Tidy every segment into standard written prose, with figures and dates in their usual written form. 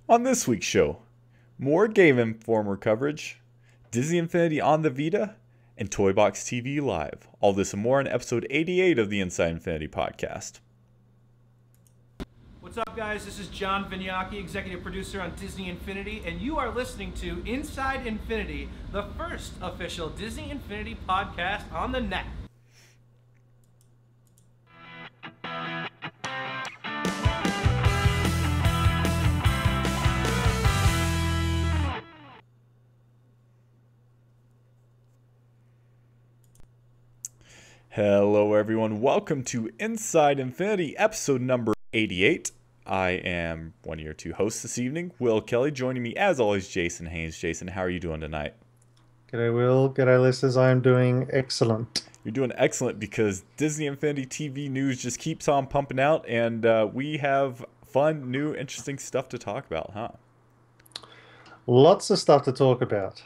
On this week's show, more Game Informer coverage, Disney Infinity on the Vita, and Toy Box TV Live. All this and more in episode 88 of the Inside Infinity podcast. What's up, guys? This is John Vignacchi, executive producer on Disney Infinity, and you are listening to Inside Infinity, the first official Disney Infinity podcast on the net. Hello, everyone. Welcome to Inside Infinity, episode number 88. I am one of your two hosts this evening, Will Kelly. Joining me, as always, Jason Haynes. Jason, how are you doing tonight? G'day, Will. G'day, listeners. I am doing excellent. You're doing excellent because Disney Infinity TV news just keeps on pumping out, and we have fun, new, interesting stuff to talk about, huh? Lots of stuff to talk about.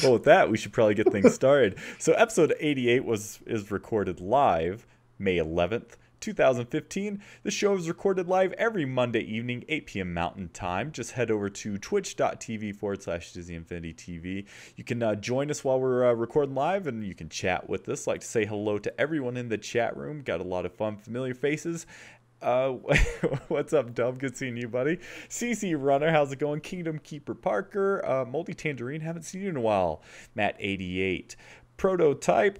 Well, with that, we should probably get things started. So episode 88 is recorded live May 11th, 2015. The show is recorded live every Monday evening, 8 p.m. Mountain Time. Just head over to twitch.tv/Disney Infinity TV. You can join us while we're recording live, and you can chat with us. Like to say hello to everyone in the chat room. Got a lot of fun, familiar faces. What's up, Dub? Good seeing you, buddy. CC Runner, how's it going? Kingdom Keeper Parker, Multi Tangerine, haven't seen you in a while. Matt 88, Prototype,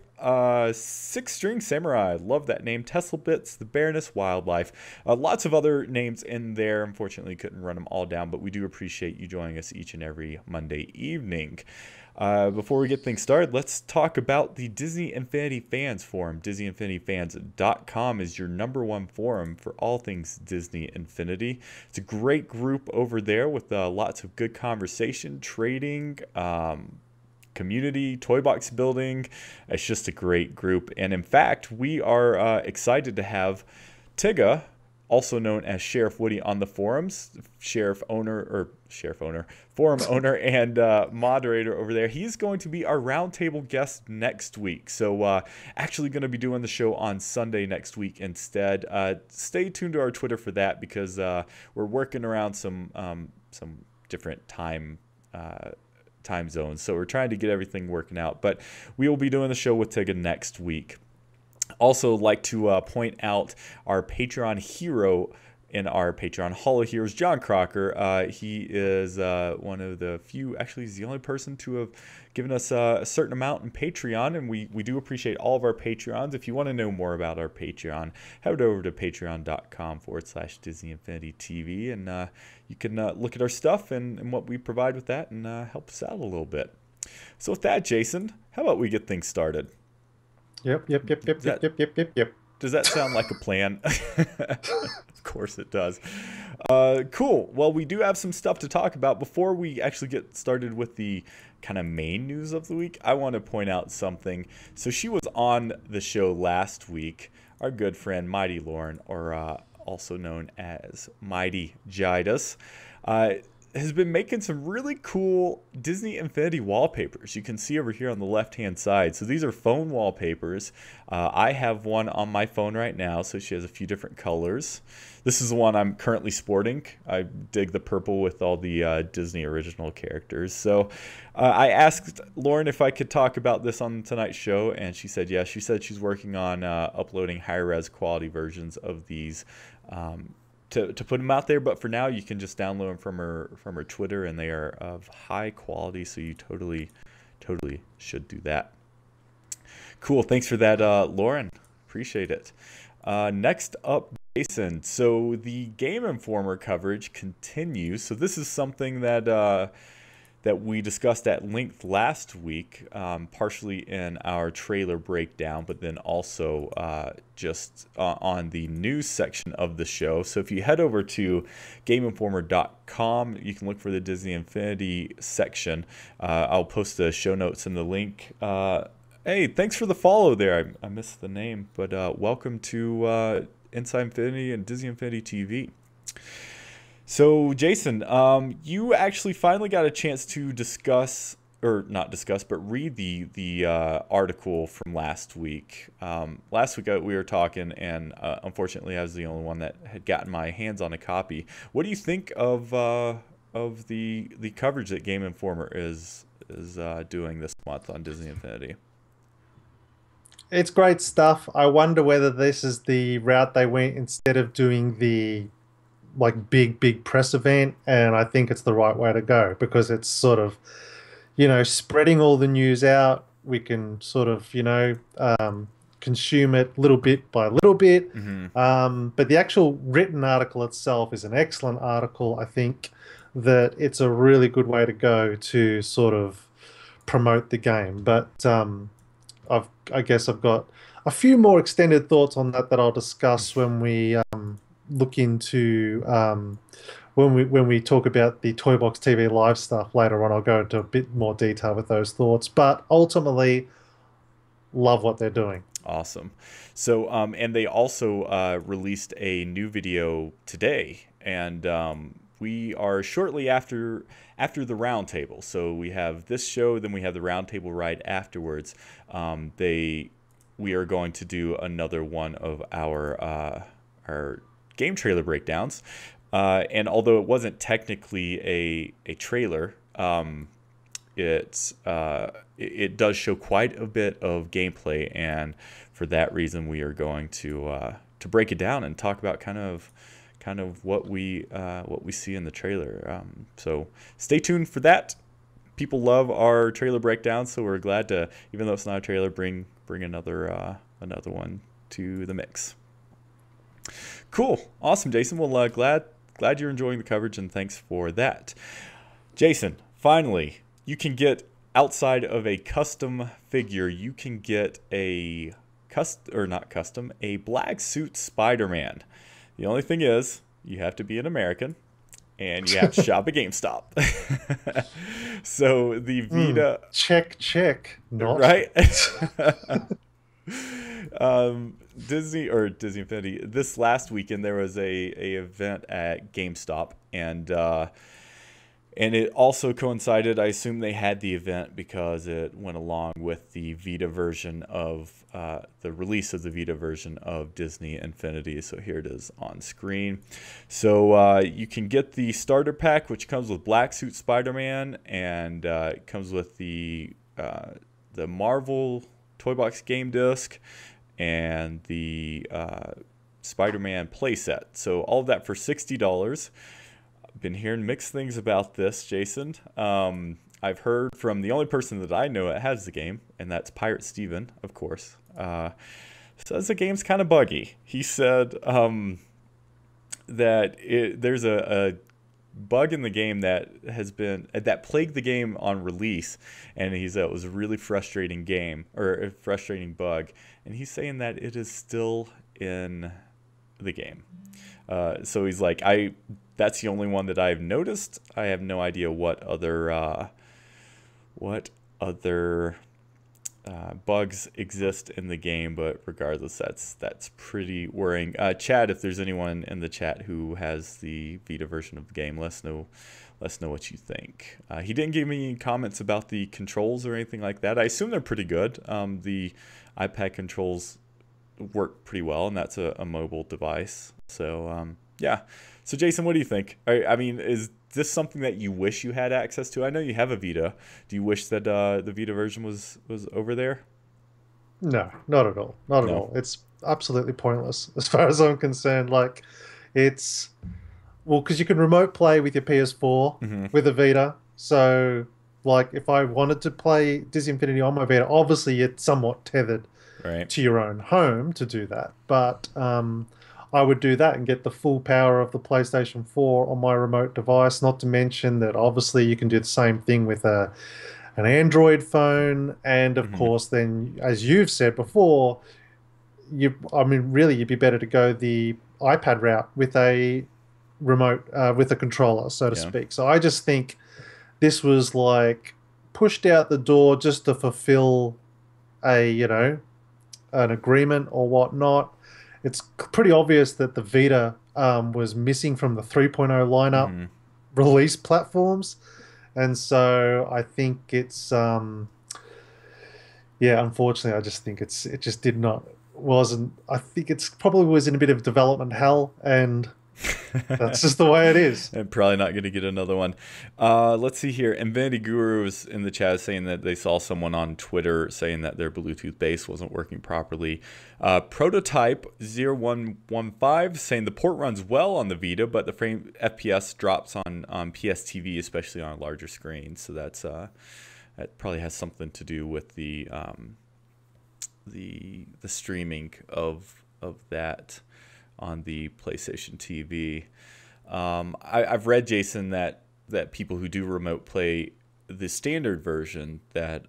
Six String Samurai, love that name. Tesla Bits, The Baroness Wildlife, lots of other names in there. Unfortunately, couldn't run them all down, but we do appreciate you joining us each and every Monday evening. Before we get things started, let's talk about the Disney Infinity Fans Forum. DisneyInfinityFans.com is your number one forum for all things Disney Infinity. It's a great group over there with lots of good conversation, trading, community, toy box building. It's just a great group. And in fact, we are excited to have Tigga, also known as Sheriff Woody, on the forums, forum owner and moderator over there. He's going to be our roundtable guest next week. So actually going to be doing the show on Sunday next week instead. Stay tuned to our Twitter for that because we're working around some different time zones. So we're trying to get everything working out. But we will be doing the show with Tigga next week. Also like to point out our Patreon hero in our Patreon Hall of Heroes, John Crocker. He is one of the few, actually he's the only person to have given us a certain amount in Patreon, and we do appreciate all of our Patreons. If you want to know more about our Patreon, head over to patreon.com/Disney Infinity TV, and you can look at our stuff and what we provide with that and help us out a little bit. So with that, Jason, how about we get things started? Yep. Does that sound like a plan? Of course it does. Cool. Well, we do have some stuff to talk about. Before we actually get started with the kind of main news of the week, I want to point out something. So she was on the show last week, our good friend Mighty Lauren, or also known as Mighty Jidus, has been making some really cool Disney Infinity wallpapers. You can see over here on the left-hand side. So these are phone wallpapers. I have one on my phone right now, so she has a few different colors. This is the one I'm currently sporting. I dig the purple with all the Disney original characters. So I asked Lauren if I could talk about this on tonight's show, and she said yes. She said she's working on uploading high-res quality versions of these to put them out there, but for now you can just download them from her Twitter, and they are of high quality, so you totally should do that. Cool, thanks for that, Lauren. Appreciate it. Next up, Jason. So the Game Informer coverage continues. So this is something that we discussed at length last week, partially in our trailer breakdown, but then also just on the news section of the show. So if you head over to GameInformer.com, you can look for the Disney Infinity section. I'll post the show notes and the link. Hey, thanks for the follow there. I missed the name, but welcome to Inside Infinity and Disney Infinity TV. So, Jason, you actually finally got a chance to discuss or not discuss, but read the article from last week. Last week we were talking, and unfortunately, I was the only one that had gotten my hands on a copy. What do you think of the coverage that Game Informer is doing this month on Disney Infinity? It's great stuff. I wonder whether this is the route they went instead of doing the like big press event, and I think it's the right way to go because it's sort of, spreading all the news out. We can sort of, consume it little bit by little bit. But the actual written article itself is an excellent article. I think that it's a really good way to go to sort of promote the game. But I guess I've got a few more extended thoughts on that I'll discuss when we look into when we talk about the Toy Box TV Live stuff later on. I'll go into a bit more detail with those thoughts, but ultimately love what they're doing. Awesome. So and they also released a new video today, and we are shortly after the roundtable. So we have this show, then we have the roundtable right afterwards. We are going to do another one of our game trailer breakdowns, and although it wasn't technically a trailer, it does show quite a bit of gameplay, and for that reason we are going to break it down and talk about kind of what we see in the trailer. So stay tuned for that. People love our trailer breakdowns, so we're glad to, even though it's not a trailer, bring another one to the mix. Cool, awesome, Jason. Well, glad you're enjoying the coverage, and thanks for that. Jason, finally, you can get, outside of a custom figure, you can get a black suit Spider-Man. The only thing is, you have to be an American, and you have to shop at GameStop. So the Vita... Check. Not. Right? Disney Infinity, this last weekend there was a event at GameStop, and it also coincided, I assume they had the event because it went along with the Vita version of the release of the Vita version of Disney Infinity. So here it is on screen. So you can get the starter pack, which comes with Black Suit Spider-Man, and it comes with the Marvel Toy Box game disc and the Spider-Man playset. So all of that for $60. Been hearing mixed things about this, Jason. I've heard from the only person that I know that has the game, and that's Pirate Steven, of course. Says the game's kind of buggy. He said that there's a bug in the game that plagued the game on release, and he said it was a really frustrating game, or a frustrating bug, and he's saying that it is still in the game. So he's like, that's the only one that I've noticed. I have no idea what other bugs exist in the game, but regardless, that's pretty worrying. Chad, if there's anyone in the chat who has the Vita version of the game, let us know what you think. He didn't give me any comments about the controls or anything like that. I assume they're pretty good. The iPad controls work pretty well, and that's a mobile device. So yeah. So Jason, what do you think? I mean, is this something that you wish you had access to? I know you have a Vita. Do you wish that the Vita version was over there? No, not at all. Not at all. It's absolutely pointless as far as I'm concerned. Like, it's... Well, because you can remote play with your PS4 with a Vita. So, like, if I wanted to play Disney Infinity on my Vita, obviously it's somewhat tethered to your own home to do that. But I would do that and get the full power of the PlayStation 4 on my remote device. Not to mention that obviously you can do the same thing with an Android phone. And of course, then, as you've said before, really, you'd be better to go the iPad route with a remote, with a controller, so to speak. So I just think this was like pushed out the door just to fulfill an agreement or whatnot. It's pretty obvious that the Vita was missing from the 3.0 lineup release platforms. And so I think it's yeah, unfortunately, I just think it just did not wasn't. I think it's probably was in a bit of development hell, and that's just the way it is. And probably not going to get another one. Let's see here. Infinity Gurus in the chat saying that they saw someone on Twitter saying that their Bluetooth base wasn't working properly. Prototype 0115 saying the port runs well on the Vita, but the frame FPS drops on PSTV, especially on a larger screen. So that's that probably has something to do with the streaming of that on the PlayStation TV. I've read, Jason, that people who do remote play the standard version, that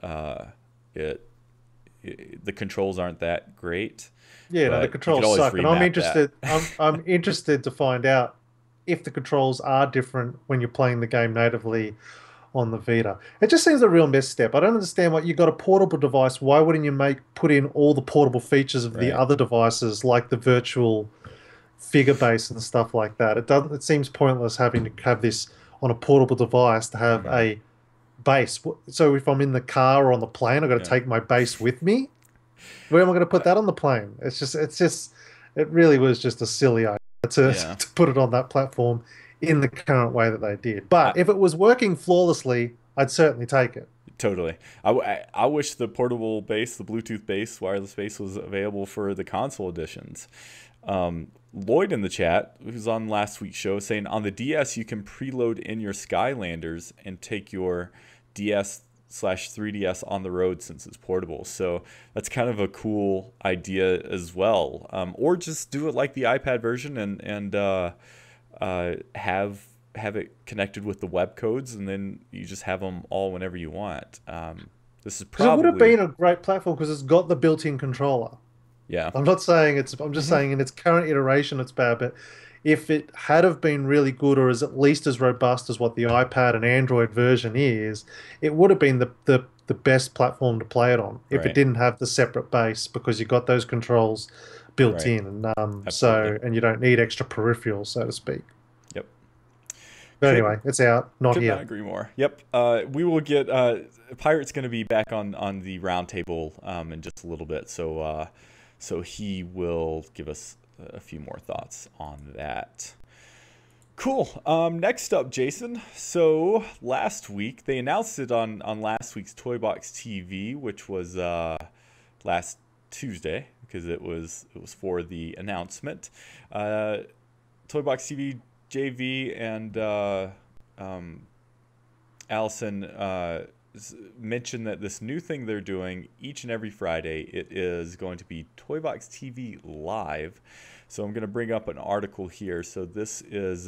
the controls aren't that great. Yeah, no, the controls suck, and I'm interested. I'm interested to find out if the controls are different when you're playing the game natively on the Vita. It just seems a real misstep. I don't understand what you got a portable device. Why wouldn't you put in all the portable features of the other devices, like the virtual figure base and stuff like that? It seems pointless having to have this on a portable device to have a base. So if I'm in the car or on the plane, I've got to take my base with me. Where am I going to put that on the plane? It really was just a silly idea to put it on that platform in the current way that they did. But if it was working flawlessly, I'd certainly take it. Totally. I wish the portable base, the Bluetooth base, wireless base was available for the console editions. Lloyd in the chat, who's on last week's show, saying on the DS you can preload in your Skylanders and take your DS/3DS on the road since it's portable. So that's kind of a cool idea as well. Or just do it like the iPad version and have it connected with the web codes, and then you just have them all whenever you want. This is probably... It would have been a great platform because it's got the built-in controller. Yeah. I'm not saying I'm just saying in its current iteration it's bad, but if it had have been really good, or is at least as robust as what the iPad and Android version is, it would have been the best platform to play it on if it didn't have the separate base, because you got those controls built in, and and you don't need extra peripherals, so to speak. Yep. But anyway, it's out, not here. Could not agree more. Yep. We will get Pirate's going to be back on the roundtable in just a little bit, so he will give us a few more thoughts on that. Cool. Next up, Jason. So last week they announced it on last week's Toy Box TV, which was last Tuesday, because it was for the announcement. Toy Box TV JV and Allison mentioned that this new thing they're doing each and every Friday, it is going to be Toy Box TV Live. So I'm going to bring up an article here. So this is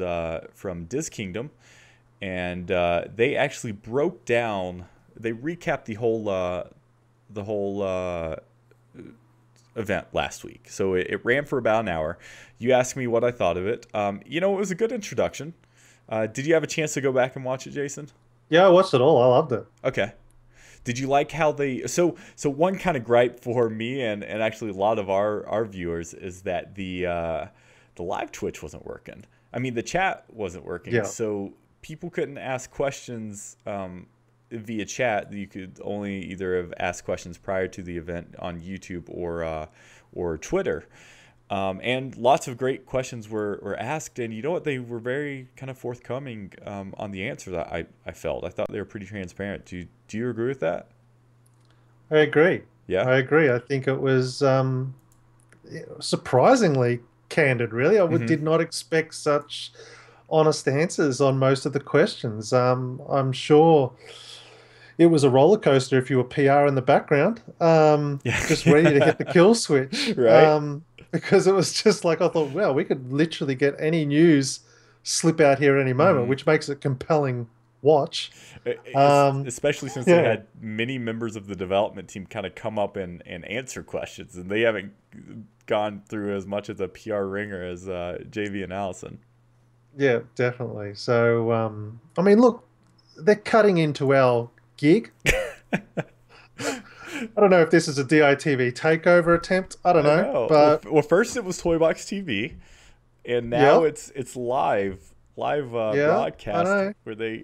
from Diz Kingdom, and they actually broke down, they recapped the whole event last week. So it ran for about an hour. You asked me what I thought of it. It was a good introduction. Did you have a chance to go back and watch it, Jason? Yeah, I watched it all. I loved it. Okay. Did you like how they... So one kind of gripe for me and actually a lot of our viewers is that the live Twitch wasn't working. I mean, the chat wasn't working. Yeah. So people couldn't ask questions via chat. You could only either have asked questions prior to the event on YouTube or Twitter. And lots of great questions were asked, and you know what? They were very kind of forthcoming on the answers. I felt. I thought they were pretty transparent. Do you agree with that? I agree. Yeah, I agree. I think it was surprisingly candid. Really, I did not expect such honest answers on most of the questions. I'm sure it was a roller coaster if you were PR in the background, just ready to hit the kill switch. Right. Because it was just like, I thought, well, we could literally get any news slip out here at any moment, which makes it compelling watch. Especially since they had many members of the development team kind of come up and answer questions, and they haven't gone through as much of the PR ringer as JV and Allison. Yeah, definitely. So, I mean, look, they're cutting into our gig. I don't know if this is a DITV takeover attempt. I don't know. But well, first it was Toy Box TV, and now it's live Yeah, I broadcast know. where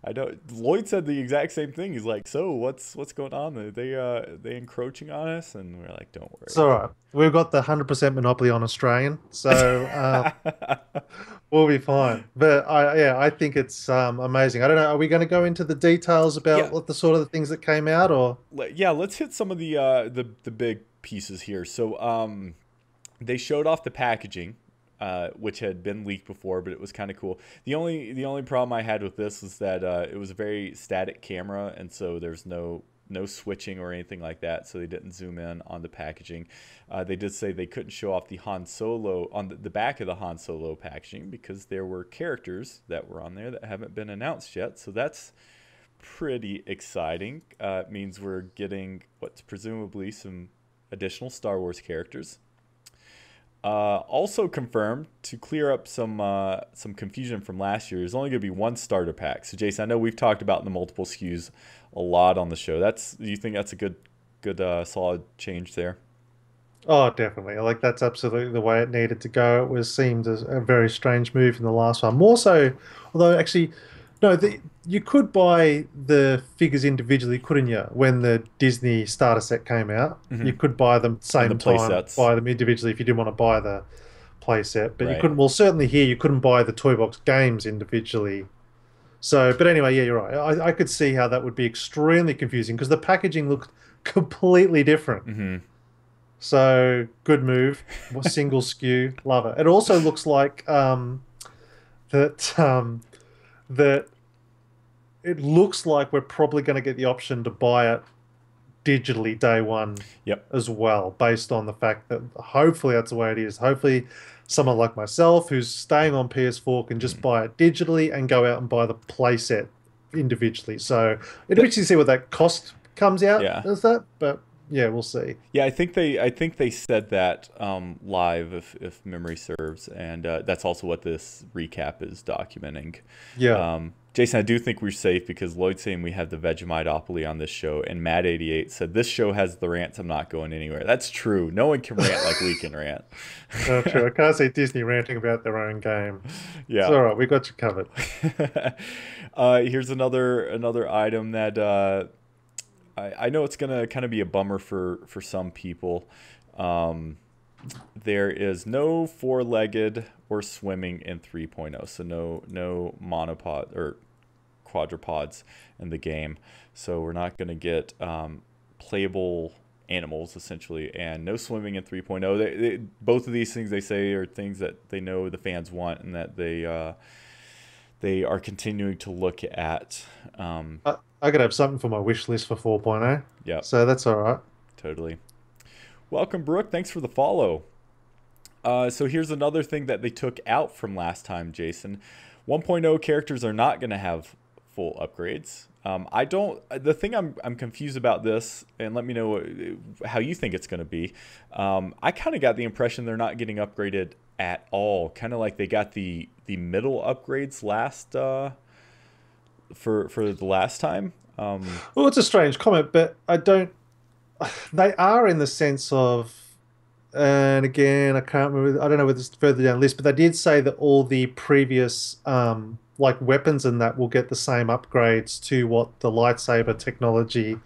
I know Lloyd said the exact same thing. He's like, "So what's going on? Are they encroaching on us?" And we're like, "Don't It's all right. We've got the 100% monopoly on Australian, so worry." we'll be fine. But I think it's amazing. I don't know. Are we going to go into the details about Yeah, what the sort of the things that came out, or? yeah. Let's hit some of the big pieces here. So they showed off the packaging, which had been leaked before, but it was kind of cool. The only problem I had with this was that it was a very static camera, and so there's no switching or anything like that, so they didn't zoom in on the packaging. They did say they couldn't show off the Han Solo on the back of the Han Solo packaging because there were characters that were on there that haven't been announced yet. So that's pretty exciting. It means we're getting what's presumably some additional Star Wars characters. Also confirmed to clear up some confusion from last year. There's only going to be one starter pack. So Jason, I know we've talked about the multiple SKUs a lot on the show. Do you think that's a good solid change there? Oh, definitely. Like that's absolutely the way it needed to go. It was seemed as a very strange move in the last one. More so, although actually, no, you could buy the figures individually, couldn't you? When the Disney starter set came out, you could buy them And the same play time, sets. buy them individually if you didn't want to buy the play set. But you Right. couldn't. Well, certainly here you couldn't buy the toy box games individually. So, but anyway, yeah, you're right. I could see how that would be extremely confusing because the packaging looked completely different. Mm-hmm. So good move, single skew, love it. It also looks like that that it looks like we're probably going to get the option to buy it digitally day one Yep. as well, based on the fact that hopefully that's the way it is. Hopefully, someone like myself who's staying on PS4 can just buy it digitally and go out and buy the playset individually. So it'll be interesting to see what that cost comes out Yeah. as that, but yeah, we'll see. Yeah, I think they said that live, if memory serves, and that's also what this recap is documenting. Yeah. Jason, I do think we're safe because Lloyd's saying we have the Vegemiteopoly on this show, and Matt88 said this show has the rants. I'm not going anywhere. That's true. No one can rant like we can rant. No, true. I can't see Disney ranting about their own game. Yeah. It's all right. We got you covered. Here's another item that I know it's gonna kind of be a bummer for some people. There is no four-legged or swimming in 3.0, so no monopod or quadrupods in the game. So we're not gonna get playable animals essentially, and no swimming in 3.0. Both of these things they say are things that they know the fans want and that they are continuing to look at. I could have something for my wish list for 4.0. Yeah, So that's all right. totally. Welcome, Brooke. Thanks for the follow. So here's another thing that they took out from last time, Jason. 1.0 characters are not going to have full upgrades. The thing I'm confused about this, and let me know how you think it's going to be. I kind of got the impression they're not getting upgraded at all. Kind of like they got the middle upgrades last for the last time. Well, it's a strange comment, but I don't. They are in the sense of, and again, I can't remember. I don't know whether it's further down the list, but they did say that all the previous like weapons and that will get the same upgrades to what the lightsaber technology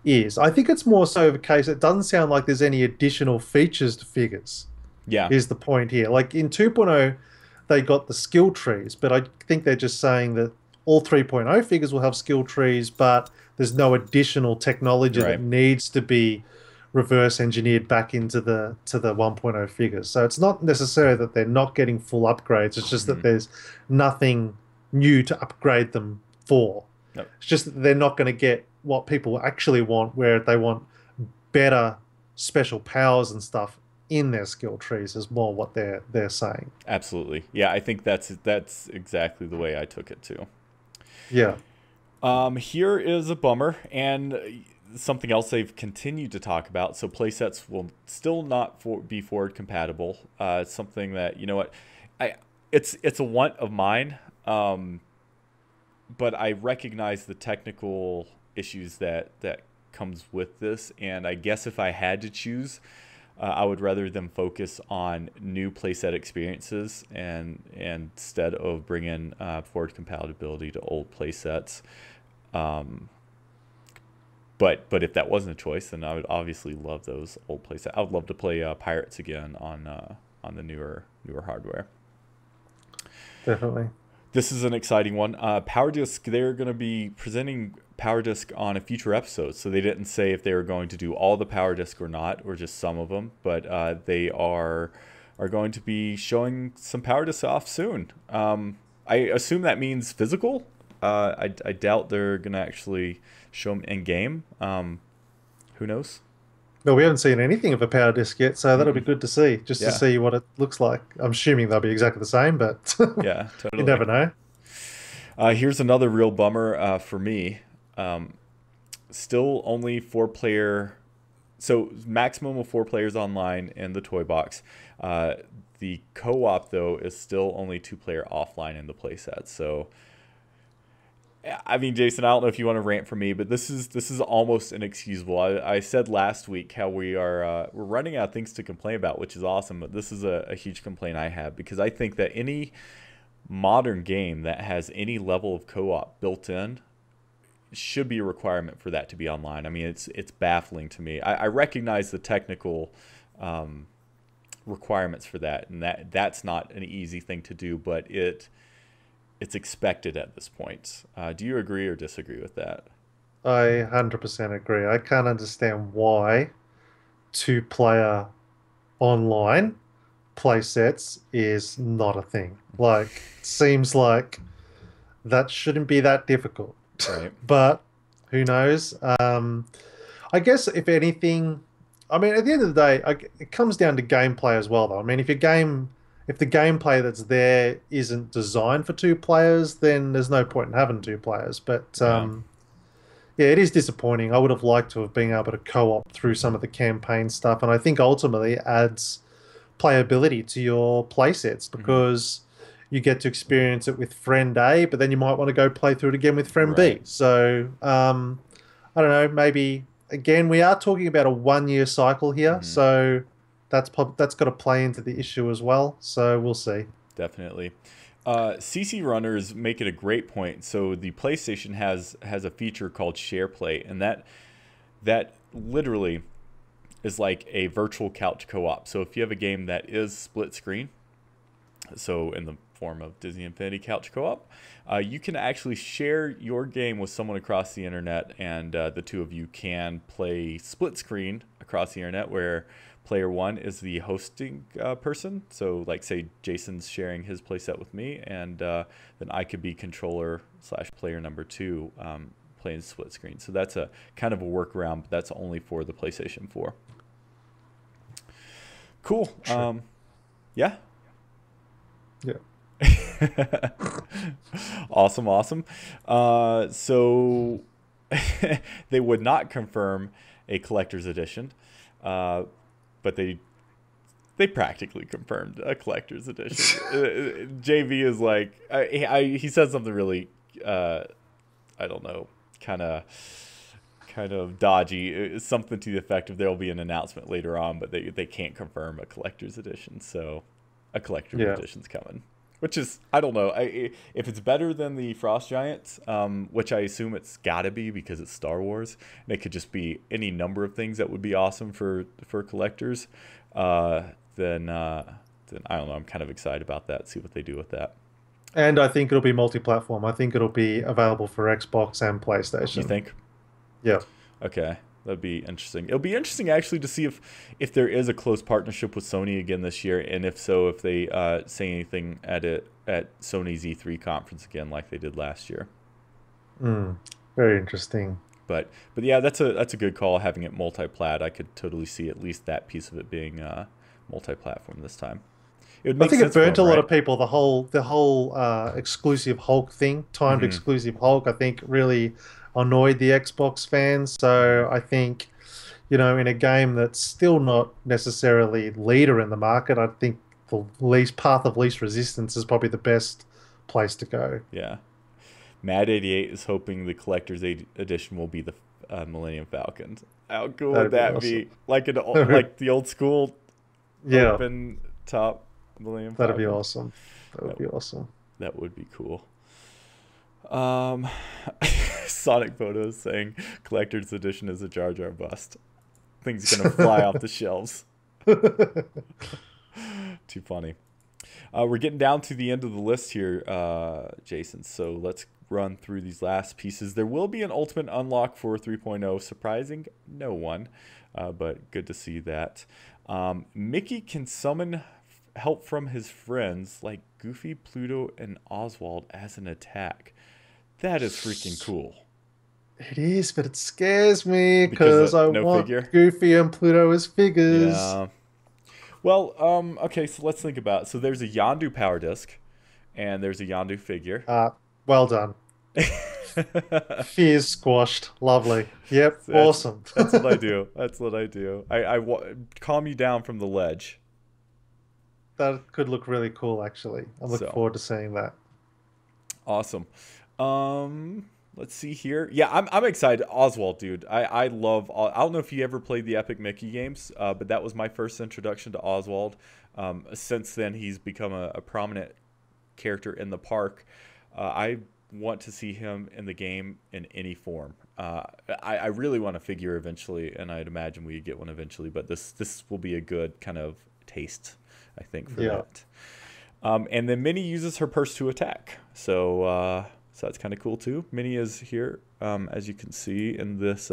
is. I think it's more so of a case. It doesn't sound like there's any additional features to figures. Yeah. Is the point here? Like in 2.0, they got the skill trees, but I think they're just saying that all 3.0 figures will have skill trees, but there's no additional technology Right. that needs to be reverse engineered back into the 1.0 figures. So it's not necessarily that they're not getting full upgrades. It's just that there's nothing new to upgrade them for. Nope. It's just that they're not going to get what people actually want, where they want better special powers and stuff in their skill trees is more what they're saying. Absolutely. Yeah, I think that's exactly the way I took it too. Yeah. Here is a bummer and something else they've continued to talk about. So playsets will still not be forward compatible. It's something that, you know what, it's a want of mine, but I recognize the technical issues that comes with this. And I guess if I had to choose, I would rather them focus on new playset experiences and instead of bringing forward compatibility to old playsets. But if that wasn't a choice, then I would obviously love those old playsets. I would love to play Pirates again on the newer hardware. Definitely. This is an exciting one. PowerDisc, they're going to be presenting PowerDisc on a future episode. So they didn't say if they were going to do all the PowerDisc or not, or just some of them. But they are going to be showing some PowerDisc off soon. I assume that means physical. I doubt they're going to actually show them in-game. Who knows? No, we haven't seen anything of a power disc yet, so that'll be good to see, just to see what it looks like. I'm assuming they'll be exactly the same, but yeah, totally. You never know. Here's another real bummer for me. Still only 4-player, so maximum of 4 players online in the toy box. The co-op, though, is still only 2-player offline in the playset. So, I mean, Jason, I don't know if you want to rant for me, but this is almost inexcusable. I said last week how we're running out of things to complain about, which is awesome. But this is a huge complaint I have, because I think that any modern game that has any level of co-op built in should be a requirement for that to be online. I mean, it's baffling to me. I recognize the technical requirements for that, and that's not an easy thing to do, but it's expected at this point. Do you agree or disagree with that? I 100% agree. I can't understand why 2-player online play sets is not a thing. Like, seems like that shouldn't be that difficult. Right. But who knows? I guess if anything, I mean, at the end of the day, it comes down to gameplay as well, though. I mean, if the gameplay that's there isn't designed for 2 players, then there's no point in having 2 players. But yeah, it is disappointing. I would have liked to have been able to co-op through some of the campaign stuff, and I think ultimately it adds playability to your playsets, because you get to experience it with friend A, but then you might want to go play through it again with friend B. So I don't know, maybe again, we are talking about a 1-year cycle here, so that's got to play into the issue as well. So we'll see. Definitely. CC Runners make it a great point. So the PlayStation has a feature called SharePlay, and that literally is like a virtual couch co-op. So if you have a game that is split screen, so in the form of Disney Infinity Couch Co-op, you can actually share your game with someone across the internet, and the 2 of you can play split screen across the internet, where player 1 is the hosting person. So like, say Jason's sharing his playset with me, and then I could be controller/player number 2 playing split screen. So that's a kind of a workaround, but that's only for the PlayStation 4. Cool. Sure. Yeah. Awesome. So they would not confirm a collector's edition, but they practically confirmed a collector's edition. JV is like, he said something really, I don't know, kind of dodgy, something to the effect of there'll be an announcement later on, but they can't confirm a collector's edition. So a collector's edition's coming, which is, I don't know, if it's better than the Frost Giants, which I assume it's got to be because it's Star Wars, and it could just be any number of things that would be awesome for collectors, then I don't know, I'm kind of excited about that, see what they do with that. And I think it'll be multi-platform. I think it'll be available for Xbox and PlayStation. You think? Yeah. Okay, that'd be interesting. It'll be interesting actually to see if there is a close partnership with Sony again this year, and if so, if they say anything at Sony's E3 conference again like they did last year. Very interesting. But yeah, that's a good call, having it multi-plat. I could totally see at least that piece of it being multi-platform this time. I think it burnt a lot of people. The whole exclusive Hulk thing, timed exclusive Hulk, I think really annoyed the Xbox fans. So I think, in a game that's still not necessarily leader in the market, I think the path of least resistance is probably the best place to go. Yeah. Mad88 is hoping the collector's edition will be the Millennium Falcon. How cool That'd would that awesome. be? Like like the old school Yeah, open top Millennium that'd be Falcon. awesome. That would be awesome. That would be cool. Um, Sonic Photos saying collector's edition is a Jar Jar bust. Thing's gonna fly off the shelves. Too funny. We're getting down to the end of the list here, Jason. So let's run through these last pieces. There will be an ultimate unlock for 3.0, surprising no one, but good to see that. Mickey can summon help from his friends like Goofy, Pluto, and Oswald as an attack. That is freaking cool. It is, but it scares me because I no want figure? Goofy and Pluto as figures. Yeah. Well, okay, so let's think about it. So there's a Yondu power disc, and there's a Yondu figure. Well done. Fears squashed. Lovely. Yep. Awesome. That's what I do. That's what I do. I calm you down from the ledge. That could look really cool, actually. I'm looking forward to seeing that. Awesome. Let's see here. Yeah, I'm excited. Oswald, dude. I love. I don't know if you ever played the Epic Mickey games, but that was my first introduction to Oswald. Since then, he's become a prominent character in the park. I want to see him in the game in any form. I really want a figure eventually, and I'd imagine we get one eventually. But this will be a good kind of taste, I think, for that. And then Minnie uses her purse to attack. So that's kind of cool too. Minnie is here, as you can see in this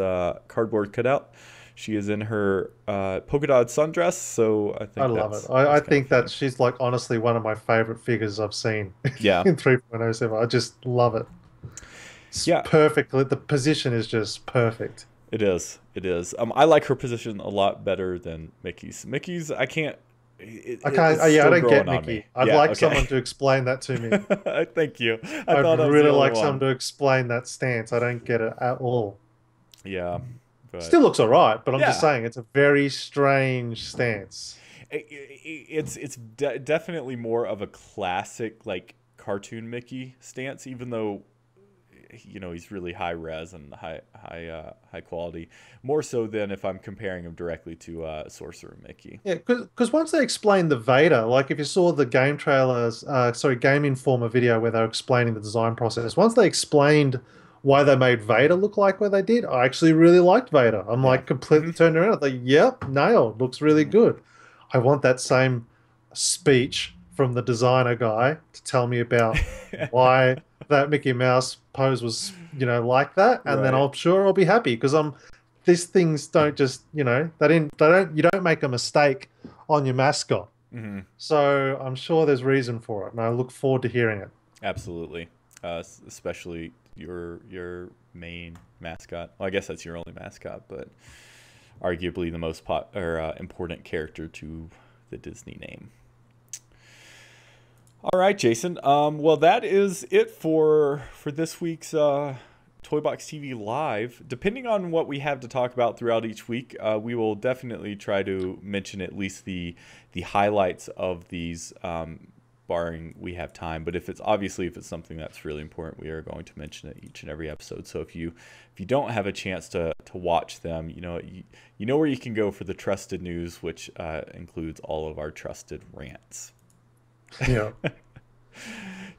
cardboard cutout. She is in her polka dot sundress. So I love it. I think that she's like honestly one of my favorite figures I've seen. Yeah. In 3.07, I just love it. It's perfect. The position is just perfect. It is. It is. I like her position a lot better than Mickey's. Mickey's, I can't. I don't get Mickey. I'd like someone to explain that to me. Thank you. I'd really like someone to explain that stance. I don't get it at all. Yeah. But still looks all right, but I'm just saying it's a very strange stance. It's definitely more of a classic like cartoon Mickey stance, even though he's really high res and high quality, more so than if I'm comparing him directly to Sorcerer Mickey. Yeah, because once they explained the Vader, like if you saw the game trailers, Game Informer video where they were explaining the design process, once they explained why they made Vader look like what they did, I actually really liked Vader. I'm like completely turned around. I'm like, yep, nailed. Looks really good. I want that same speech from the designer guy to tell me about why that Mickey Mouse pose was, like that, and then I'm sure I'll be happy because these things don't just, you don't make a mistake on your mascot. Mm-hmm. So I'm sure there's reason for it, and I look forward to hearing it. Absolutely, especially your main mascot. Well, I guess that's your only mascot, but arguably the most important character to the Disney name. All right, Jason. Well, that is it for this week's Toy Box TV Live. Depending on what we have to talk about throughout each week, we will definitely try to mention at least the highlights of these, barring we have time. But if it's something that's really important, we are going to mention it each and every episode. So if you don't have a chance to watch them, you know where you can go for the trusted news, which includes all of our trusted rants. Yeah.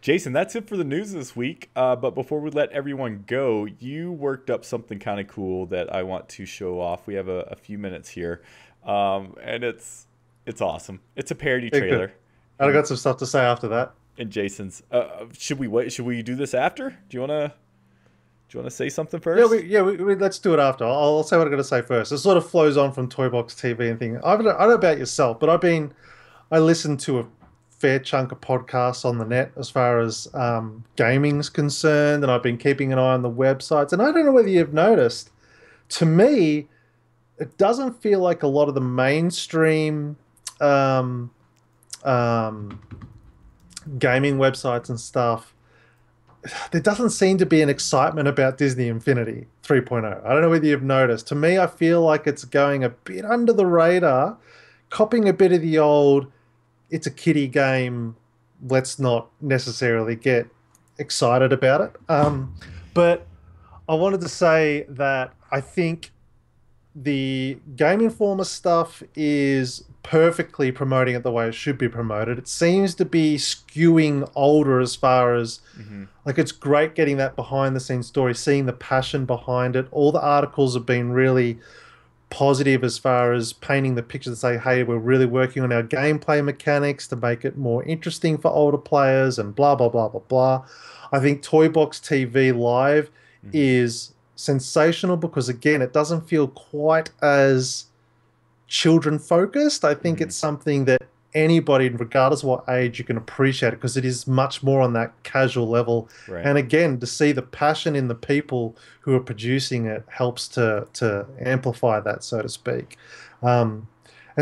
Jason, that's it for the news this week. But before we let everyone go, you worked up something kind of cool that I want to show off. We have a few minutes here, and it's awesome. It's a parody trailer. I got some stuff to say after that. And Jason's. Should we wait? Should we do this after? Do you wanna say something first? Yeah, let's do it after. I'll say what I'm going to say first. It sort of flows on from Toy Box TV and thing. I don't know about yourself, but I listened to a fair chunk of podcasts on the net as far as gaming's concerned, and I've been keeping an eye on the websites. And I don't know whether you've noticed, to me, it doesn't feel like a lot of the mainstream gaming websites and stuff, there doesn't seem to be an excitement about Disney Infinity 3.0. I don't know whether you've noticed. To me, I feel like it's going a bit under the radar, copying a bit of the old, it's a kiddie game, let's not necessarily get excited about it. But I wanted to say that I think the Game Informer stuff is perfectly promoting it the way it should be promoted. It seems to be skewing older as far as like it's great getting that behind the scenes story, seeing the passion behind it. All the articles have been really positive as far as painting the picture to say, hey, we're really working on our gameplay mechanics to make it more interesting for older players and blah, blah, blah, blah, blah. I think Toy Box TV Live is sensational because, again, it doesn't feel quite as children focused. I think it's something that anybody, regardless of what age, you can appreciate it because it is much more on that casual level. Right. And again, to see the passion in the people who are producing it helps to amplify that, so to speak. And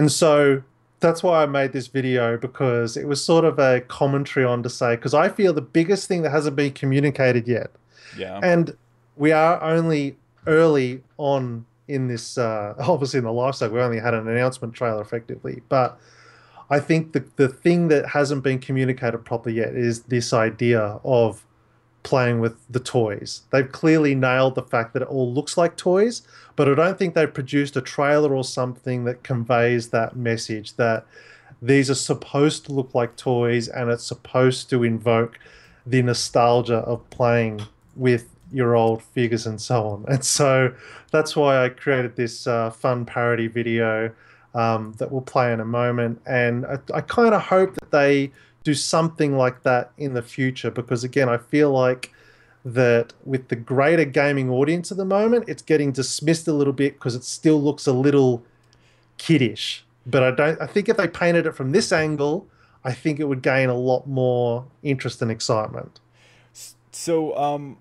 so that's why I made this video, because it was sort of a commentary on to say, because I feel the biggest thing that hasn't been communicated yet, and we are only early on in this, obviously in the life cycle, we only had an announcement trailer effectively, but I think the thing that hasn't been communicated properly yet is this idea of playing with the toys. They've clearly nailed the fact that it all looks like toys, but I don't think they've produced a trailer or something that conveys that message that these are supposed to look like toys and it's supposed to invoke the nostalgia of playing with your old figures and so on. And so that's why I created this fun parody video that we'll play in a moment. And I kind of hope that they do something like that in the future, because again, I feel like that with the greater gaming audience at the moment, it's getting dismissed a little bit because it still looks a little kiddish. But I think if they painted it from this angle, I think it would gain a lot more interest and excitement. So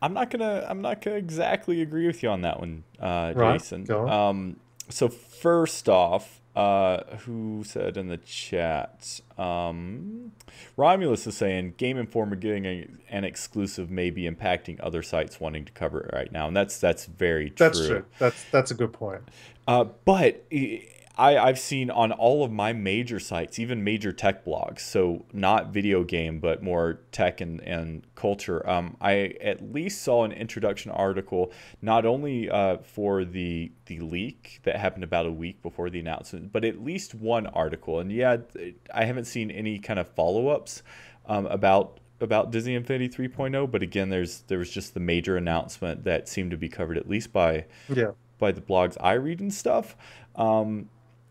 I'm not gonna exactly agree with you on that one, Jason. Go on. So first off, who said in the chat, Romulus is saying Game Informer getting an exclusive may be impacting other sites wanting to cover it right now, and that's very true. That's true. That's a good point. But I've seen on all of my major sites, even major tech blogs, so not video game, but more tech and culture, I at least saw an introduction article, not only for the leak that happened about a week before the announcement, but at least one article. And yeah, I haven't seen any kind of follow-ups about Disney Infinity 3.0, but again, there was just the major announcement that seemed to be covered at least by the blogs I read and stuff.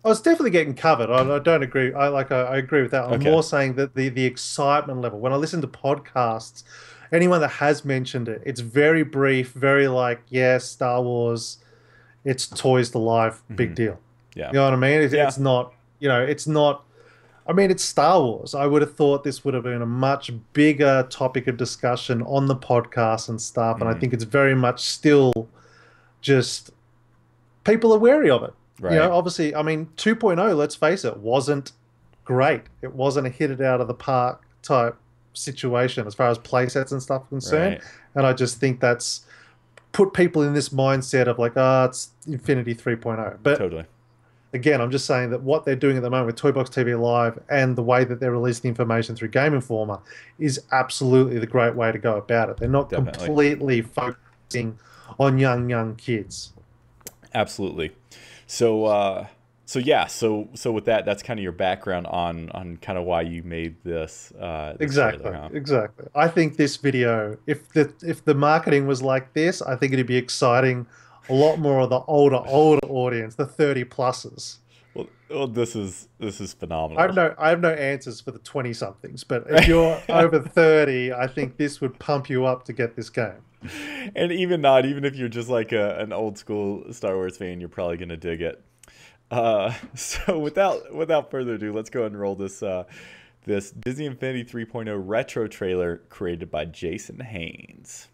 Oh, it's definitely getting covered. I don't agree. I agree with that. I'm more saying that the excitement level. When I listen to podcasts, anyone that has mentioned it, it's very brief, very like, yes, Star Wars, it's toys to life, big deal. Yeah. You know what I mean? It's not, it's not, I mean, it's Star Wars. I would have thought this would have been a much bigger topic of discussion on the podcast and stuff. And I think it's very much still just people are wary of it. Right. You know, obviously, I mean, 2.0, let's face it, wasn't great. It wasn't a hit it out of the park type situation as far as playsets and stuff are concerned. Right. And I just think that's put people in this mindset of like, it's Infinity 3.0. But totally. Again, I'm just saying that what they're doing at the moment with Toy Box TV Live and the way that they're releasing information through Game Informer is absolutely the great way to go about it. They're not completely focusing on young kids. Absolutely. So with that, that's kind of your background on kind of why you made this. Exactly, trailer, huh? Exactly. I think this video, if the marketing was like this, I think it'd be exciting a lot more of the older audience, the 30+ers. Well, this is phenomenal. I have no answers for the 20-somethings, but if you're over 30, I think this would pump you up to get this game. And even if you're just like an old school Star Wars fan, you're probably gonna dig it. So without further ado, let's go ahead and roll this Disney Infinity 3.0 retro trailer created by Jason Haynes.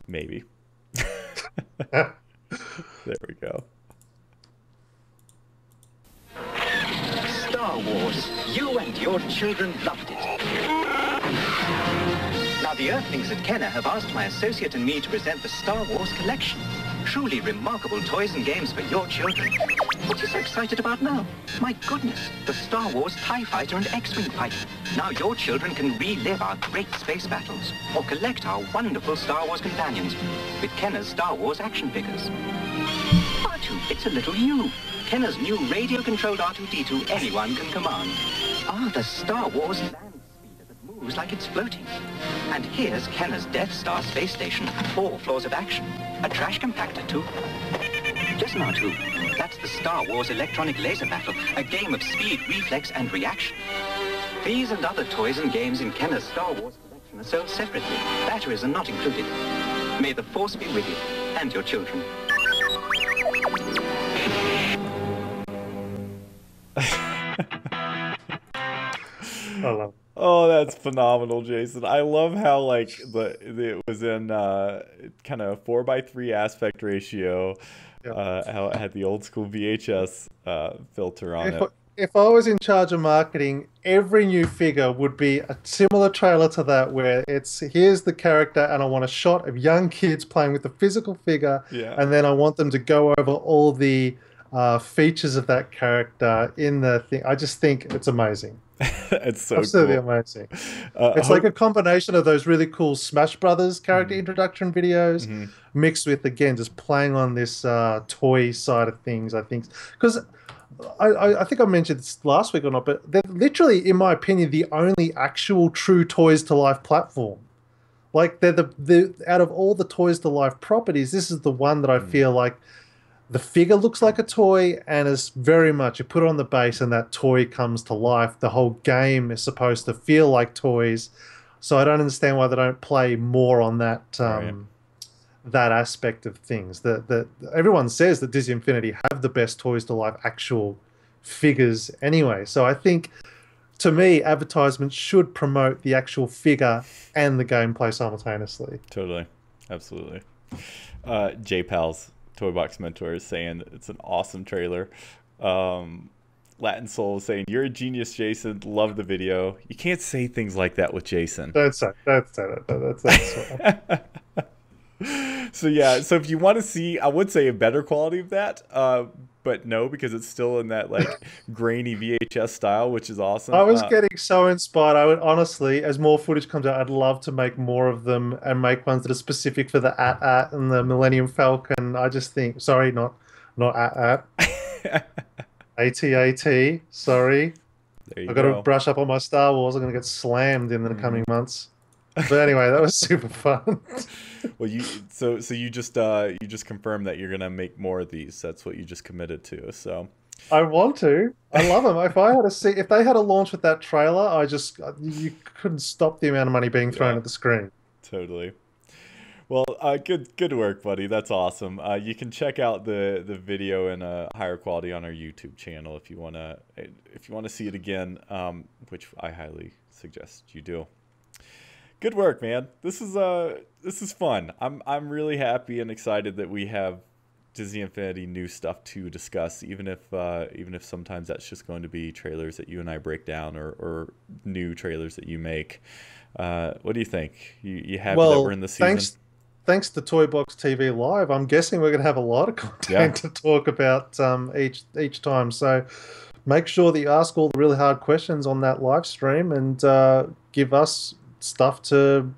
Maybe. There we go. Star Wars. You and your children loved it. Now, the Earthlings at Kenner have asked my associate and me to present the Star Wars collection. Truly remarkable toys and games for your children. What are you so excited about now? My goodness, the Star Wars TIE Fighter and X-Wing fighter. Now your children can relive our great space battles or collect our wonderful Star Wars companions with Kenner's Star Wars action figures. R2, it's a little you. Kenner's new radio-controlled R2-D2 anyone can command. Ah, the Star Wars land speeder that moves like it's floating. And here's Kenner's Death Star space station, 4 floors of action. A trash compactor, too. Listen, R2, that's the Star Wars electronic laser battle, a game of speed, reflex, and reaction. These and other toys and games in Kenner's Star Wars collection are sold separately. Batteries are not included. May the Force be with you and your children. I love it. Oh, that's phenomenal, Jason. I love how like it was in kind of 4:3 aspect ratio. Yeah. How it had the old school VHS filter on it. If I was in charge of marketing, every new figure would be a similar trailer to that, where it's here's the character, and I want a shot of young kids playing with the physical figure, and then I want them to go over all the features of that character in the thing. I just think it's amazing. It's so absolutely cool. Amazing. It's like a combination of those really cool Smash Brothers character introduction videos mixed with, again, just playing on this toy side of things, I think. Because I think I mentioned this last week or not, but they're literally, in my opinion, the only actual true Toys to Life platform. Like, they're the out of all the Toys to Life properties, this is the one that I feel like the figure looks like a toy, and is very much, you put it on the base and that toy comes to life. The whole game is supposed to feel like toys. So I don't understand why they don't play more on that that aspect of things. That everyone says that Disney Infinity have the best Toys to Life actual figures anyway. So I think, to me, advertisements should promote the actual figure and the gameplay simultaneously. Totally. Absolutely. J-Pals, Toy Box Mentor, is saying it's an awesome trailer. Latin Soul is saying, you're a genius, Jason. Love the video. You can't say things like that with Jason. That's So yeah, so if you want to see, I would say a better quality of that, but no, because it's still in that like grainy VHS style, which is awesome. I was getting so inspired. I would honestly, as more footage comes out, I'd love to make more of them and make ones that are specific for the AT-AT and the Millennium Falcon. I just think, sorry, not AT-AT. AT-AT, sorry. I've got to brush up on my Star Wars. I'm going to get slammed in the coming months. But anyway, that was super fun. Well, you just confirmed that you're gonna make more of these. That's what you just committed to. So I want to. I love them. If they had a launch with that trailer, you couldn't stop the amount of money being thrown at the screen. Totally. Well, good work, buddy. That's awesome. You can check out the video in a higher quality on our YouTube channel if you wanna see it again, which I highly suggest you do. Good work, man. This is fun. I'm really happy and excited that we have Disney Infinity new stuff to discuss, even if sometimes that's just going to be trailers that you and I break down or new trailers that you make. What do you think? You happy that we're in the season? Thanks to Toy Box TV Live, I'm guessing we're going to have a lot of content to talk about each time. So make sure that you ask all the really hard questions on that live stream and give us stuff to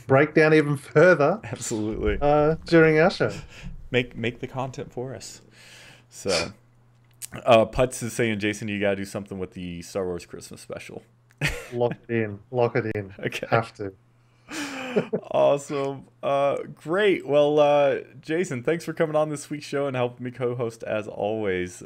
break down even further. Absolutely. During our show, make the content for us. So Putz is saying, Jason, you gotta do something with the Star Wars Christmas special. Lock it in. Okay, have to. Awesome. Great. Well, Jason, thanks for coming on this week's show and helping me co-host as always.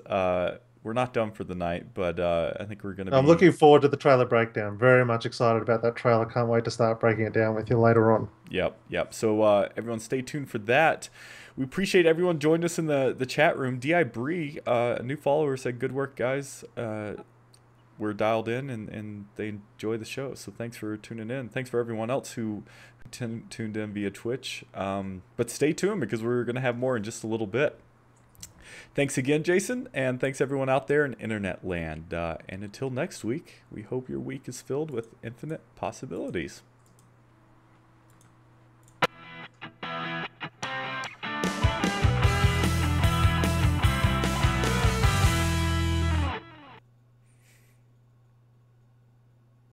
We're not done for the night, but I think we're going to be... I'm looking forward to the trailer breakdown. Very much excited about that trailer. Can't wait to start breaking it down with you later on. Yep. So everyone stay tuned for that. We appreciate everyone joining us in the chat room. D.I. Bree, a new follower, said, good work, guys. We're dialed in, and they enjoy the show. So thanks for tuning in. Thanks for everyone else who tuned in via Twitch. But stay tuned because we're going to have more in just a little bit. Thanks again, Jason, and thanks everyone out there in internet land. And until next week, we hope your week is filled with infinite possibilities.